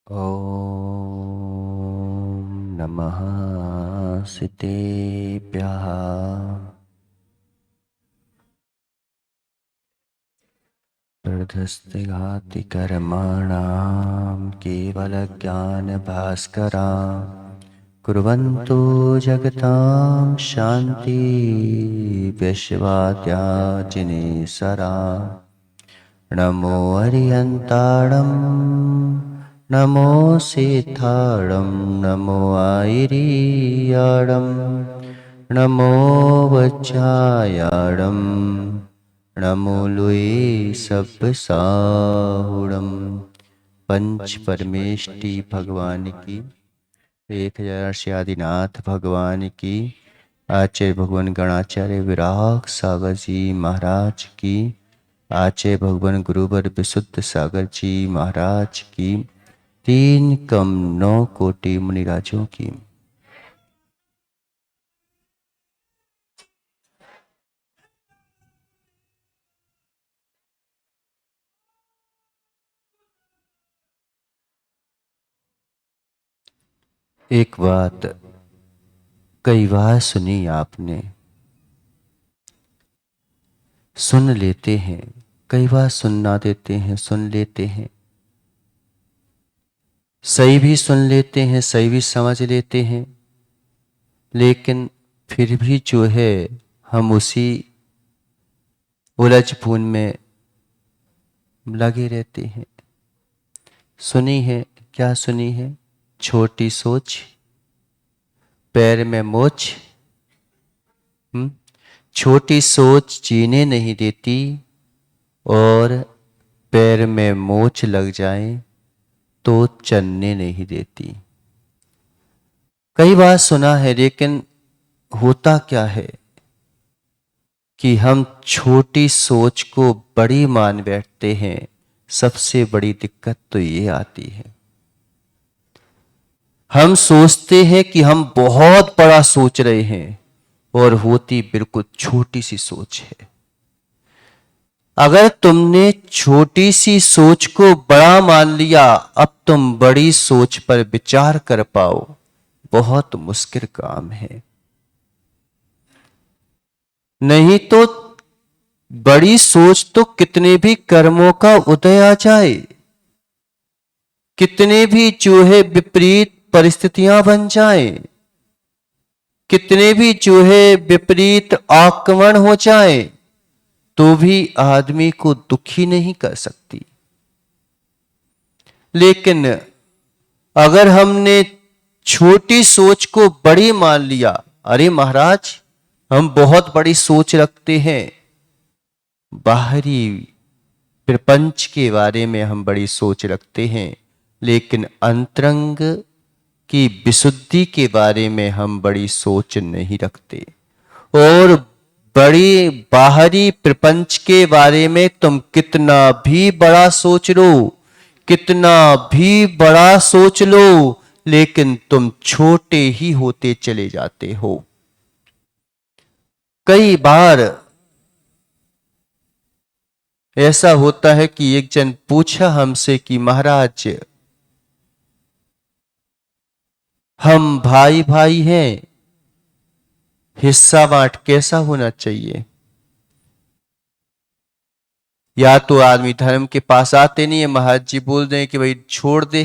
ॐ नमः सितेभ्यः प्रधस्तिघाति कर्माणां केवलज्ञानभास्करा कुर्वन्तो जगतां शान्ति विश्वात्याजिनेसरा नमो हरियन्ताणं नमो सीताडं नमो आयिरीयाडं नमो वज्रायाडं नमो लुई सब साहुडम। पंच परमेष्टि भगवान की, 1000 आदिनाथ भगवान की, आचार्य भगवान गणाचार्य विराग सागर जी महाराज की, आचार्य भगवान गुरुवर विशुद्ध सागर जी महाराज की, 3 9 कोटि मुनिराजों की। एक बात कई बार सुनी आपने, सुन लेते हैं, कई बार सुनना देते हैं, सुन लेते हैं, सही भी सुन लेते हैं, सही भी समझ लेते हैं, लेकिन फिर भी जो है हम उसी उलझ फून में लगे रहते हैं। सुनी है, क्या सुनी है? छोटी सोच पैर में मोच। छोटी सोच जीने नहीं देती और पैर में मोच लग जाए तो चलने नहीं देती। कई बार सुना है, लेकिन होता क्या है कि हम छोटी सोच को बड़ी मान बैठते हैं। सबसे बड़ी दिक्कत तो ये आती है, हम सोचते हैं कि हम बहुत बड़ा सोच रहे हैं और होती बिल्कुल छोटी सी सोच है। अगर तुमने छोटी सी सोच को बड़ा मान लिया, अब तुम बड़ी सोच पर विचार कर पाओ, बहुत मुश्किल काम है। नहीं तो बड़ी सोच तो कितने भी कर्मों का उदय आ जाए, कितने भी चूहे विपरीत परिस्थितियां बन जाए, कितने भी चूहे विपरीत आक्रमण हो जाए, तो भी आदमी को दुखी नहीं कर सकती। लेकिन अगर हमने छोटी सोच को बड़ी मान लिया, अरे महाराज हम बहुत बड़ी सोच रखते हैं, बाहरी प्रपंच के बारे में हम बड़ी सोच रखते हैं, लेकिन अंतरंग की विशुद्धि के बारे में हम बड़ी सोच नहीं रखते। और बड़ी बाहरी प्रपंच के बारे में तुम कितना भी बड़ा सोच लो, कितना भी बड़ा सोच लो, लेकिन तुम छोटे ही होते चले जाते हो। कई बार ऐसा होता है कि एक जन पूछा हमसे कि महाराज हम भाई भाई हैं, हिस्सा बांट कैसा होना चाहिए? या तो आदमी धर्म के पास आते नहीं है, महाराज जी बोल दें कि भाई छोड़ दे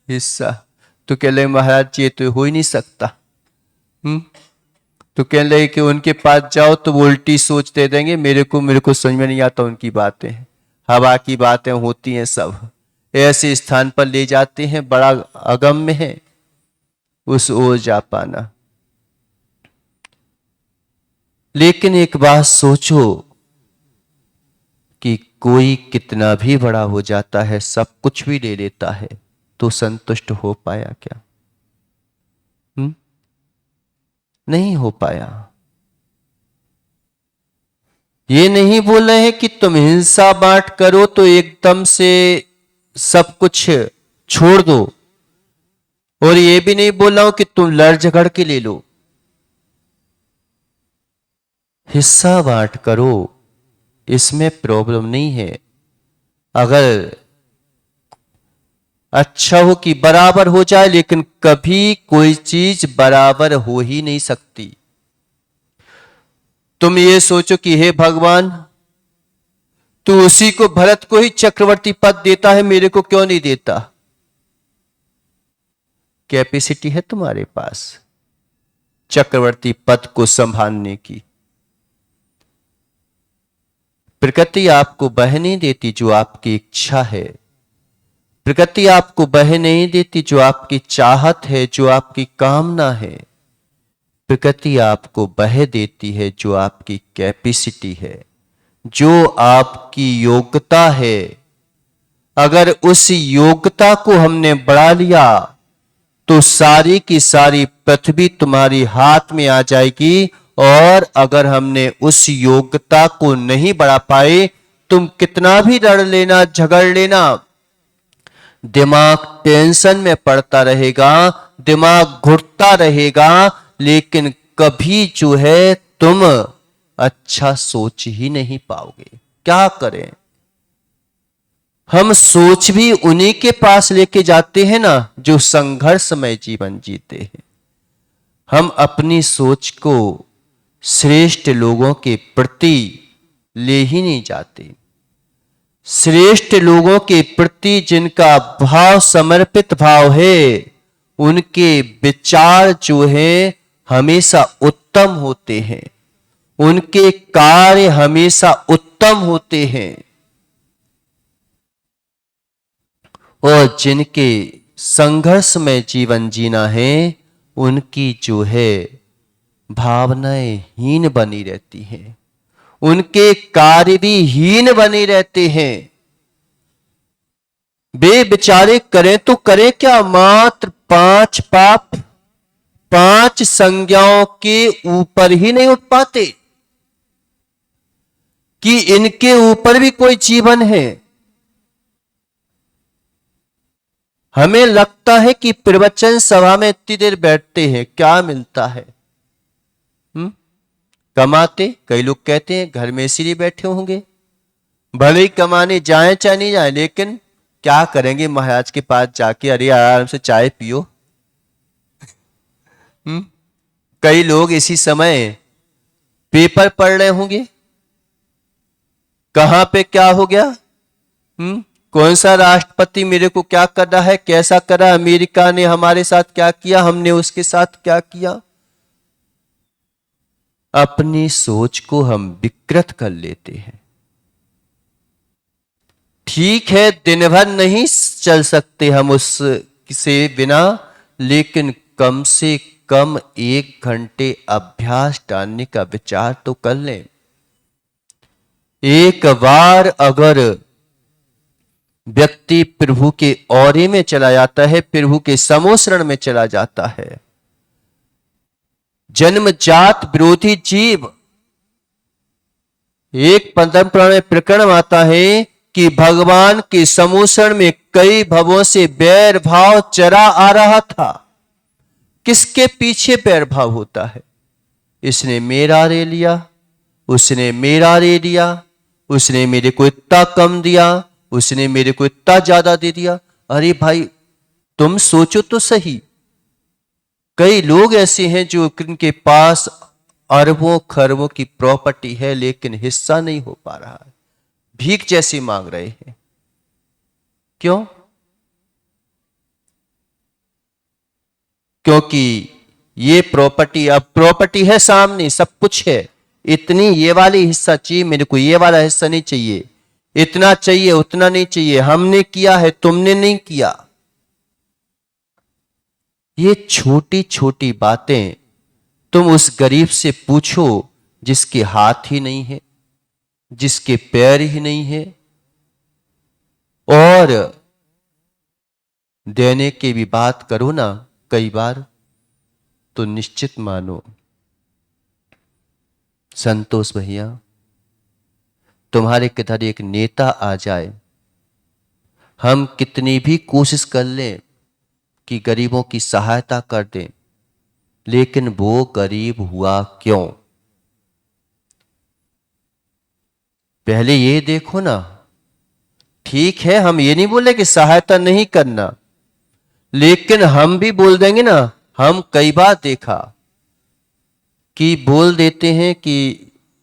हिस्सा, तो कह ले महाराज जी ये तो हो ही नहीं सकता। तो कह ले कि उनके पास जाओ तो वो उल्टी सोच दे देंगे, मेरे को समझ में नहीं आता उनकी बातें, हवा की बातें होती हैं सब। ऐसे स्थान पर ले जाते हैं, बड़ा अगम्य है उस ओर जा पाना। लेकिन एक बात सोचो कि कोई कितना भी बड़ा हो जाता है, सब कुछ भी ले लेता है, तो संतुष्ट हो पाया क्या? नहीं हो पाया। ये नहीं बोल रहे हैं कि तुम हिंसा बांट करो तो एकदम से सब कुछ छोड़ दो, और ये भी नहीं बोल रहा हूं कि तुम लड़ झगड़ के ले लो। हिस्सा बांट करो, इसमें प्रॉब्लम नहीं है। अगर अच्छा हो कि बराबर हो जाए, लेकिन कभी कोई चीज बराबर हो ही नहीं सकती। तुम ये सोचो कि हे भगवान, तू उसी को, भरत को ही चक्रवर्ती पद देता है, मेरे को क्यों नहीं देता? कैपेसिटी है तुम्हारे पास चक्रवर्ती पद को संभालने की। प्रकृति आपको बह नहीं देती जो आपकी इच्छा है। प्रकृति आपको बह नहीं देती जो आपकी चाहत है, जो आपकी कामना है। प्रकृति आपको बह देती है जो आपकी कैपेसिटी है, जो आपकी योग्यता है। अगर उस योग्यता को हमने बढ़ा लिया तो सारी की सारी पृथ्वी तुम्हारी हाथ में आ जाएगी। और अगर हमने उस योग्यता को नहीं बढ़ा पाए, तुम कितना भी लड़ लेना, झगड़ लेना, दिमाग टेंशन में पड़ता रहेगा, दिमाग घुटता रहेगा, लेकिन कभी जो है तुम अच्छा सोच ही नहीं पाओगे। क्या करें? हम सोच भी उन्हीं के पास लेके जाते हैं ना जो संघर्षमय जीवन जीते हैं। हम अपनी सोच को श्रेष्ठ लोगों के प्रति ले ही नहीं जाते। श्रेष्ठ लोगों के प्रति जिनका भाव समर्पित भाव है, उनके विचार जो है हमेशा उत्तम होते हैं, उनके कार्य हमेशा उत्तम होते हैं। और जिनके संघर्ष में जीवन जीना है, उनकी जो है भावनाएं हीन बनी रहती हैं, उनके कार्य भी हीन बने रहते हैं। वे बेचारे करें तो करें क्या? मात्र 5 पाप, 5 संज्ञाओं के ऊपर ही नहीं उठ पाते कि इनके ऊपर भी कोई जीवन है। हमें लगता है कि प्रवचन सभा में इतनी देर बैठते हैं, क्या मिलता है? कमाते, कई लोग कहते हैं घर में इसीलिए बैठे होंगे, भले ही कमाने जाए चाहे नहीं जाए, लेकिन क्या करेंगे महाराज के पास जाके? अरे आराम से चाय पियो। कई लोग इसी समय पेपर पढ़ रहे होंगे, कहां पे क्या हो गया, कौन सा राष्ट्रपति मेरे को क्या कर रहा है, कैसा कर रहा है, अमेरिका ने हमारे साथ क्या किया, हमने उसके साथ क्या किया। अपनी सोच को हम विकृत कर लेते हैं। ठीक है, दिन भर नहीं चल सकते हम उससे बिना, लेकिन कम से कम 1 घंटे अभ्यास डालने का विचार तो कर लें। एक बार अगर व्यक्ति प्रभु के औरे में चला जाता है, प्रभु के समोसरण में चला जाता है, जन्मजात विरोधी जीव, एक पद्म पुराण में प्रकरण आता है कि भगवान के समोसरण में कई भवों से बैर भाव चरा आ रहा था। किसके पीछे बैर भाव होता है? इसने मेरा ले लिया, उसने मेरा ले लिया, उसने मेरे को इतना कम दिया, उसने मेरे को इतना ज्यादा दे दिया। अरे भाई, तुम सोचो तो सही। कई लोग ऐसे हैं जो इनके पास अरबों खरबों की प्रॉपर्टी है, लेकिन हिस्सा नहीं हो पा रहा है, भीख जैसी मांग रहे हैं। क्यों? क्योंकि ये प्रॉपर्टी, अब प्रॉपर्टी है सामने, सब कुछ है, इतनी ये वाली हिस्सा चाहिए मेरे को, ये वाला हिस्सा नहीं चाहिए, इतना चाहिए उतना नहीं चाहिए, हमने किया है तुमने नहीं किया। ये छोटी छोटी बातें तुम उस गरीब से पूछो जिसके हाथ ही नहीं है, जिसके पैर ही नहीं है, और देने की भी बात करो ना कई बार, तो निश्चित मानो संतोष भैया, तुम्हारे किधर एक नेता आ जाए, हम कितनी भी कोशिश कर लें कि गरीबों की सहायता कर दें, लेकिन वो गरीब हुआ क्यों? पहले ये देखो ना। ठीक है, हम ये नहीं बोले कि सहायता नहीं करना, लेकिन हम भी बोल देंगे ना। हम कई बार देखा कि बोल देते हैं कि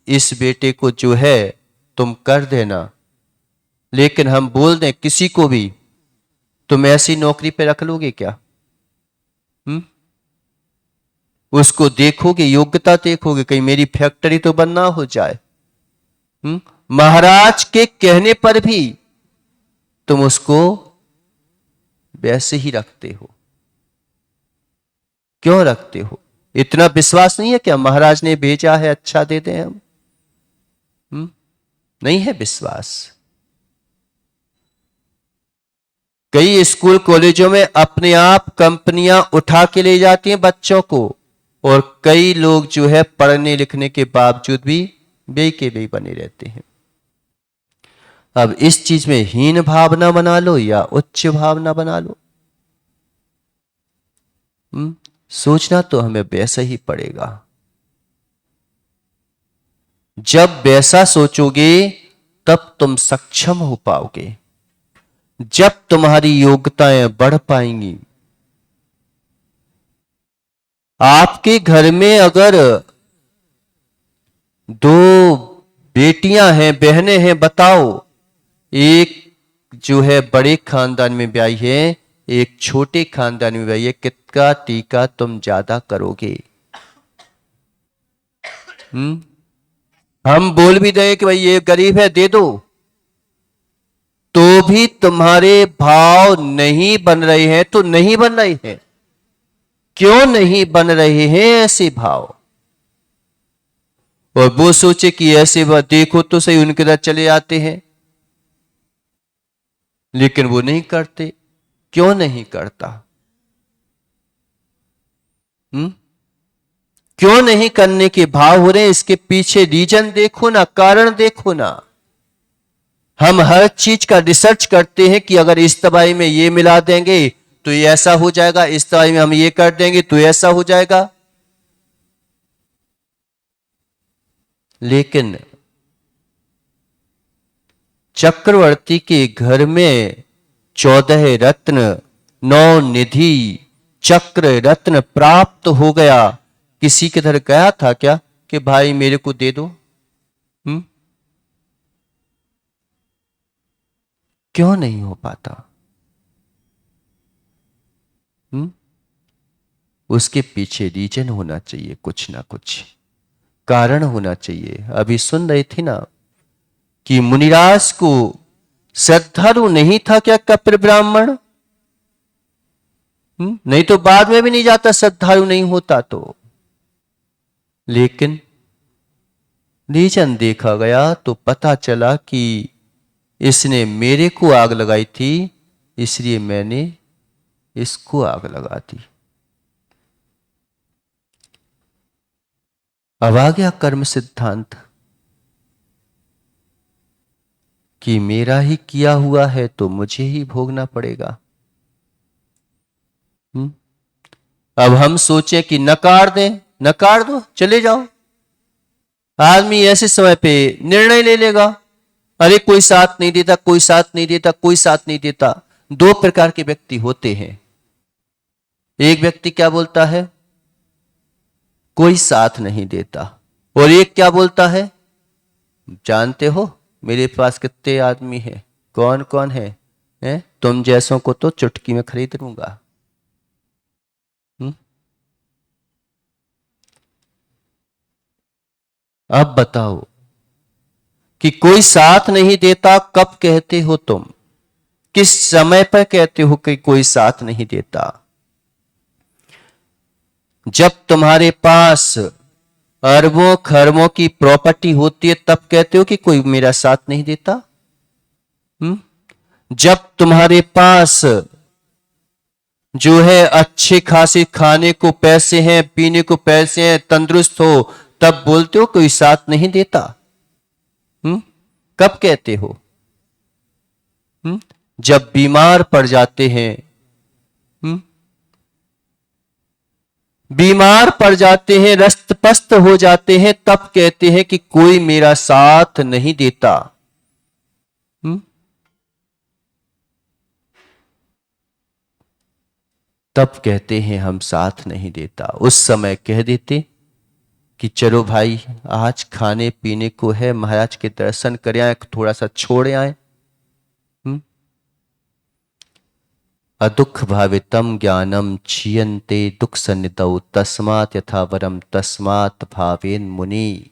इस बेटे को जो है तुम कर देना, लेकिन हम बोल दें किसी को भी, तुम ऐसी नौकरी पे रख लोगे क्या? हम्म? उसको देखोगे, योग्यता देखोगे, कहीं मेरी फैक्ट्री तो बंद ना हो जाए। महाराज के कहने पर भी तुम उसको वैसे ही रखते हो। क्यों रखते हो? इतना विश्वास नहीं है क्या महाराज ने भेजा है, अच्छा दे दें हम? नहीं है विश्वास। कई स्कूल कॉलेजों में अपने आप कंपनियां उठा के ले जाती हैं बच्चों को, और कई लोग जो है पढ़ने लिखने के बावजूद भी बेई के बेई बने रहते हैं। अब इस चीज में हीन भावना बना लो या उच्च भावना बना लो, सोचना तो हमें वैसा ही पड़ेगा। जब वैसा सोचोगे तब तुम सक्षम हो पाओगे, जब तुम्हारी योग्यताएं बढ़ पाएंगी। आपके घर में अगर दो बेटियां हैं, बहनें हैं, बताओ, एक जो है बड़े खानदान में ब्याही है, एक छोटे खानदान में ब्याही है, कितना टीका तुम ज्यादा करोगे? हम बोल भी दें कि भाई ये गरीब है दे दो, तो भी तुम्हारे भाव नहीं बन रहे हैं, तो नहीं बन रहे हैं। क्यों नहीं बन रहे हैं ऐसे भाव? और वो सोचे कि ऐसे देखो तो सही, उनके साथ चले आते हैं, लेकिन वो नहीं करते। क्यों नहीं करता? क्यों नहीं करने के भाव हो रहे हैं? इसके पीछे रीजन देखो ना, कारण देखो ना। हम हर चीज का रिसर्च करते हैं कि अगर इस दवाई में ये मिला देंगे तो ये ऐसा हो जाएगा, इस दवाई में हम ये कर देंगे तो ऐसा हो जाएगा। लेकिन चक्रवर्ती के घर में 14 रत्न, 9 निधि, चक्र रत्न प्राप्त हो गया। किसी के घर गया था क्या कि भाई मेरे को दे दो? क्यों नहीं हो पाता? उसके पीछे रीजन होना चाहिए, कुछ ना कुछ कारण होना चाहिए। अभी सुन रही थी ना कि मुनिराज को श्रद्धालु नहीं था क्या कपिल ब्राह्मण? नहीं तो बाद में भी नहीं जाता श्रद्धालु नहीं होता तो। लेकिन रीजन देखा गया तो पता चला कि इसने मेरे को आग लगाई थी, इसलिए मैंने इसको आग लगा दी। अब आ गया कर्म सिद्धांत कि मेरा ही किया हुआ है तो मुझे ही भोगना पड़ेगा। अब हम सोचें कि नकार दें, नकार दो, चले जाओ। आदमी ऐसे समय पे निर्णय ले लेगा, अरे कोई साथ नहीं देता, कोई साथ नहीं देता, कोई साथ नहीं देता। दो प्रकार के व्यक्ति होते हैं। एक व्यक्ति क्या बोलता है? कोई साथ नहीं देता। और एक क्या बोलता है? जानते हो मेरे पास कितने आदमी हैं, कौन कौन है, तुम जैसों को तो चुटकी में खरीद लूंगा। अब बताओ कि कोई साथ नहीं देता कब कहते हो तुम? किस समय पर कहते हो कि कोई साथ नहीं देता? जब तुम्हारे पास अरबों खरबों की प्रॉपर्टी होती है तब कहते हो कि कोई मेरा साथ नहीं देता। जब तुम्हारे पास जो है अच्छे खासे खाने को पैसे हैं, पीने को पैसे हैं, तंदुरुस्त हो, तब बोलते हो कोई साथ नहीं देता। कब कहते हो? जब बीमार पड़ जाते हैं, बीमार पड़ जाते हैं, रस्त पस्त हो जाते हैं, तब कहते हैं कि कोई मेरा साथ नहीं देता। तब कहते हैं हम साथ नहीं देता। उस समय कह देते कि चलो भाई आज खाने पीने को है, महाराज के दर्शन कर आए, थोड़ा सा छोड़ आए। अदुख भावितम ज्ञानम क्षीयन्ते दुख सन्निधौ तस्मात् यथा वरम तस्मात् भावेन मुनि।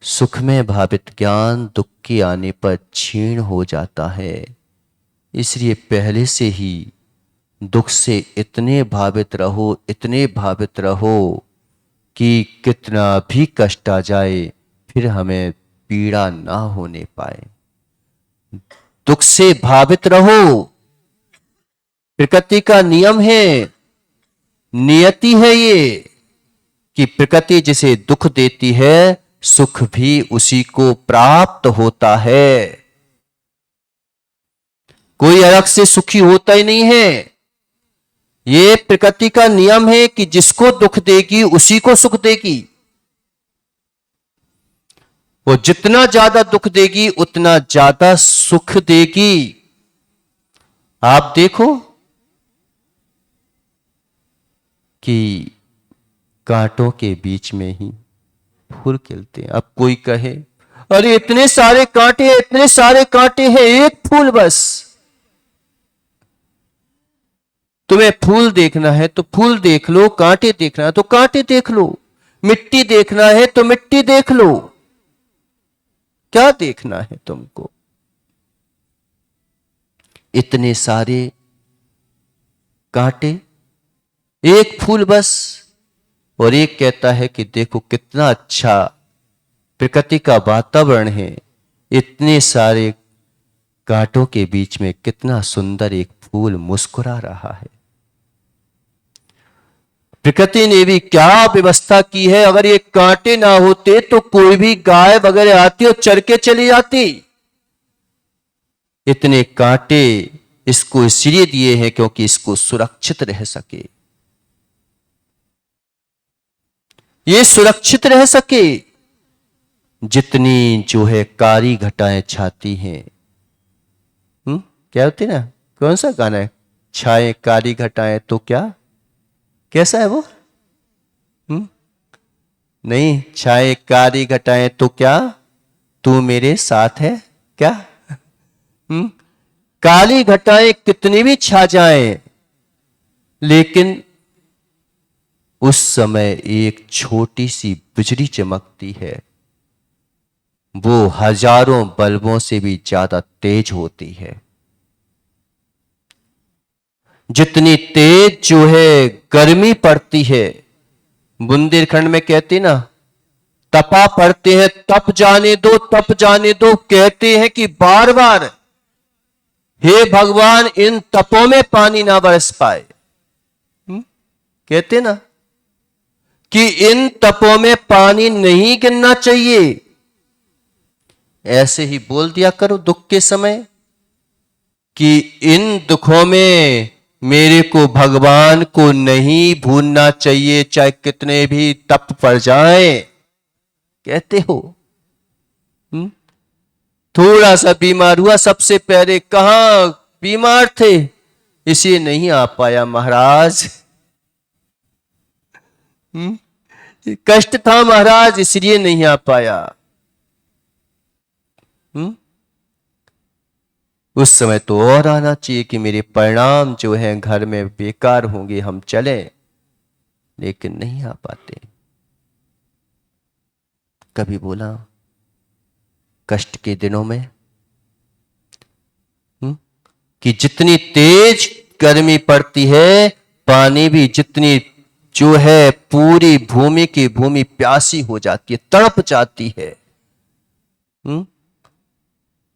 सुख में भावित ज्ञान दुख के आने पर क्षीण हो जाता है, इसलिए पहले से ही दुख से इतने भावित रहो, इतने भावित रहो कि कितना भी कष्ट आ जाए फिर हमें पीड़ा ना होने पाए। दुख से भावित रहो, प्रकृति का नियम है, नियति है ये कि प्रकृति जिसे दुख देती है सुख भी उसी को प्राप्त होता है। कोई अलग से सुखी होता ही नहीं है। ये प्रकृति का नियम है कि जिसको दुख देगी उसी को सुख देगी। वो जितना ज्यादा दुख देगी उतना ज्यादा सुख देगी। आप देखो कि कांटों के बीच में ही फूल खिलते हैं। अब कोई कहे अरे इतने सारे कांटे हैं, इतने सारे कांटे हैं, एक फूल बस। तुम्हें फूल देखना है तो फूल देख लो, कांटे देखना है तो कांटे देख लो, मिट्टी देखना है तो मिट्टी देख लो। क्या देखना है तुमको? इतने सारे कांटे, एक फूल बस। और एक कहता है कि देखो कितना अच्छा प्रकृति का वातावरण है, इतने सारे कांटों के बीच में कितना सुंदर एक फूल मुस्कुरा रहा है। प्रकृति ने भी क्या व्यवस्था की है। अगर ये कांटे ना होते तो कोई भी गाय वगैरह आती और चर के चली जाती। इतने कांटे इसको इसलिए दिए हैं क्योंकि इसको सुरक्षित रह सके, ये सुरक्षित रह सके। जितनी जो है कारी घटाएं छाती हैं, क्या होती ना, कौन सा गाना है, छाए कारी घटाएं तो क्या, कैसा है वो? नहीं, छाए कारी घटाएं तो क्या तू मेरे साथ है क्या? काली घटाएं कितनी भी छा जाएं, लेकिन उस समय एक छोटी सी बिजली चमकती है, वो हजारों बल्बों से भी ज्यादा तेज होती है। जितनी तेज जो है गर्मी पड़ती है, बुंदेलखंड में कहते ना तपा पड़ते हैं, तप जाने दो, तप जाने दो। कहते हैं कि बार बार हे भगवान इन तपों में पानी ना बरस पाए। कहते ना कि इन तपों में पानी नहीं गिरना चाहिए। ऐसे ही बोल दिया करो दुख के समय कि इन दुखों में मेरे को भगवान को नहीं भूलना चाहिए, चाहे कितने भी तप पड़ जाए। कहते हो थोड़ा सा बीमार हुआ, सबसे पहले कहां बीमार थे, इसे नहीं आ पाया महाराज। कष्ट था महाराज इसलिए नहीं आ पाया। उस समय तो और आना चाहिए कि मेरे परिणाम जो हैं घर में बेकार होंगे, हम चलें, लेकिन नहीं आ पाते। कभी बोला कष्ट के दिनों में कि जितनी तेज गर्मी पड़ती है, पानी भी जितनी जो है पूरी भूमि की भूमि प्यासी हो जाती है, तड़प जाती है।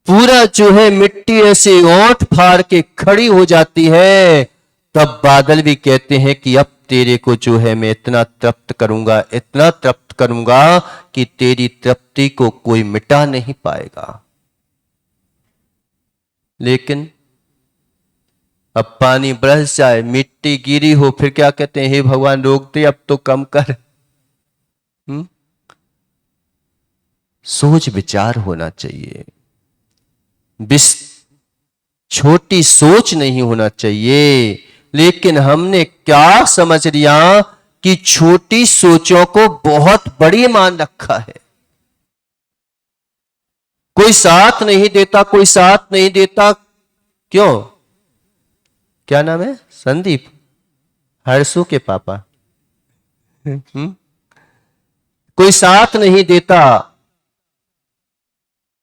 पूरा जो है मिट्टी ऐसे ओंठ फाड़ के खड़ी हो जाती है। तब बादल भी कहते हैं कि अब तेरे को जो है मैं इतना तृप्त करूंगा, इतना तृप्त करूंगा कि तेरी तृप्ति को कोई मिटा नहीं पाएगा। लेकिन अब पानी बरस जाए, मिट्टी गिरी हो, फिर क्या कहते हैं, हे भगवान रोक दे, अब तो कम कर। सोच विचार होना चाहिए, छोटी सोच नहीं होना चाहिए। लेकिन हमने क्या समझ लिया कि छोटी सोचों को बहुत बड़ी मान रखा है। कोई साथ नहीं देता, कोई साथ नहीं देता, क्यों? क्या नाम है? संदीप, हर्षु के पापा। कोई साथ नहीं देता।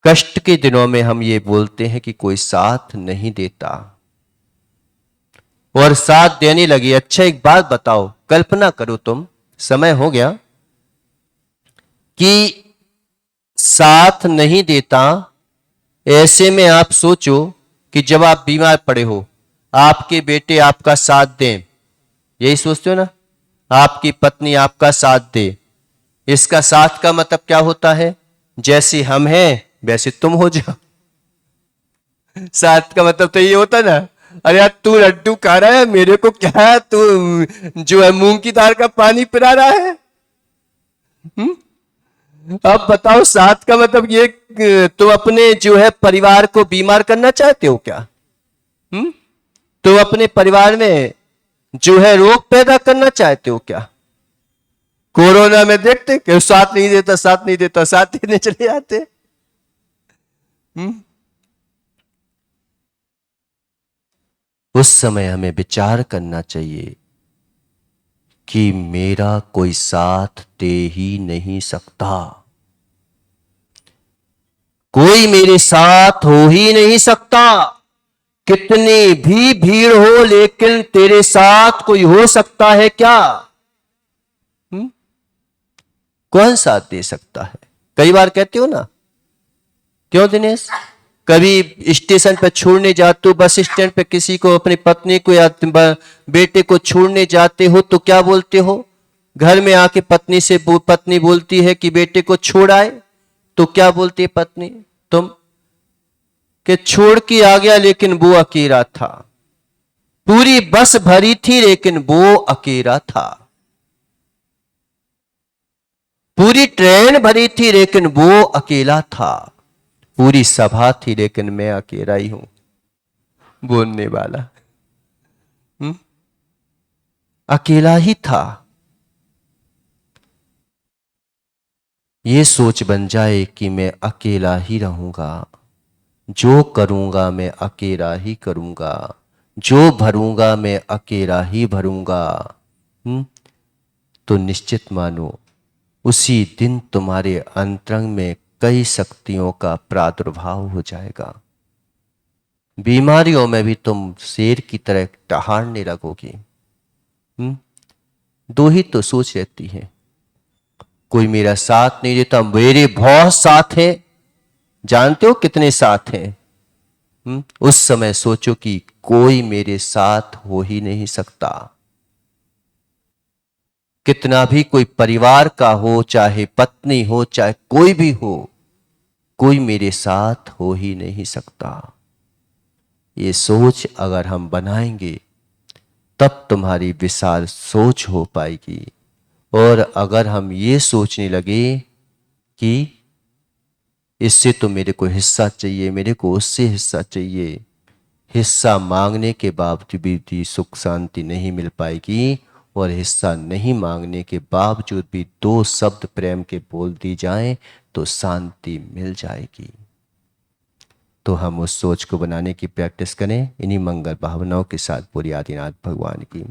कष्ट के दिनों में हम ये बोलते हैं कि कोई साथ नहीं देता और साथ देने लगी। अच्छा एक बात बताओ, कल्पना करो तुम, समय हो गया, कि साथ नहीं देता। ऐसे में आप सोचो कि जब आप बीमार पड़े हो, आपके बेटे आपका साथ दें, यही सोचते हो ना? आपकी पत्नी आपका साथ दे। इसका साथ का मतलब क्या होता है? जैसे हम हैं वैसे तुम हो जाओ। साथ का मतलब तो ये होता ना, अरे यार तू लड्डू खा रहा है, मेरे को क्या है, तू जो है मूंग की दाल का पानी पिला रहा है। अब बताओ, साथ का मतलब ये तुम अपने जो है परिवार को बीमार करना चाहते हो क्या? तो अपने परिवार में जो है रोग पैदा करना चाहते हो क्या? कोरोना में देखते कि साथ नहीं देता, साथ नहीं देता, साथ देने चले जाते। उस समय हमें विचार करना चाहिए कि मेरा कोई साथ दे ही नहीं सकता, कोई मेरे साथ हो ही नहीं सकता। कितनी भी भीड़ हो, लेकिन तेरे साथ कोई हो सकता है क्या? कौन साथ दे सकता है? कई बार कहते हो ना, क्यों दिनेश? कभी स्टेशन पर छोड़ने जाते हो, बस स्टैंड पे किसी को, अपनी पत्नी को या बेटे को छोड़ने जाते हो, तो क्या बोलते हो? घर में आके पत्नी बोलती है कि बेटे को छोड़ आए, तो क्या बोलती है पत्नी तुम? कि छोड़ के आ गया लेकिन वो अकेला था। पूरी बस भरी थी लेकिन वो अकेला था। पूरी ट्रेन भरी थी लेकिन वो अकेला था। पूरी सभा थी लेकिन मैं अकेला ही हूं बोलने वाला। अकेला ही था। ये सोच बन जाए कि मैं अकेला ही रहूंगा, जो करूंगा मैं अकेला ही करूंगा, जो भरूंगा मैं अकेला ही भरूंगा। तो निश्चित मानो उसी दिन तुम्हारे अंतरंग में कई शक्तियों का प्रादुर्भाव हो जाएगा। बीमारियों में भी तुम शेर की तरह टहारने लगोगी। दो ही तो सोच रहती है, कोई मेरा साथ नहीं देता, मेरे बहुत साथ है। जानते हो कितने साथ हैं? उस समय सोचो कि कोई मेरे साथ हो ही नहीं सकता। कितना भी कोई परिवार का हो, चाहे पत्नी हो, चाहे कोई भी हो, कोई मेरे साथ हो ही नहीं सकता। ये सोच अगर हम बनाएंगे तब तुम्हारी विशाल सोच हो पाएगी। और अगर हम ये सोचने लगे कि इससे तो मेरे को हिस्सा चाहिए, मेरे को उससे हिस्सा चाहिए, हिस्सा मांगने के बावजूद भी सुख शांति नहीं मिल पाएगी। और हिस्सा नहीं मांगने के बावजूद भी दो शब्द प्रेम के बोल दी जाएं तो शांति मिल जाएगी। तो हम उस सोच को बनाने की प्रैक्टिस करें। इन्हीं मंगल भावनाओं के साथ पूरी आदिनाथ भगवान की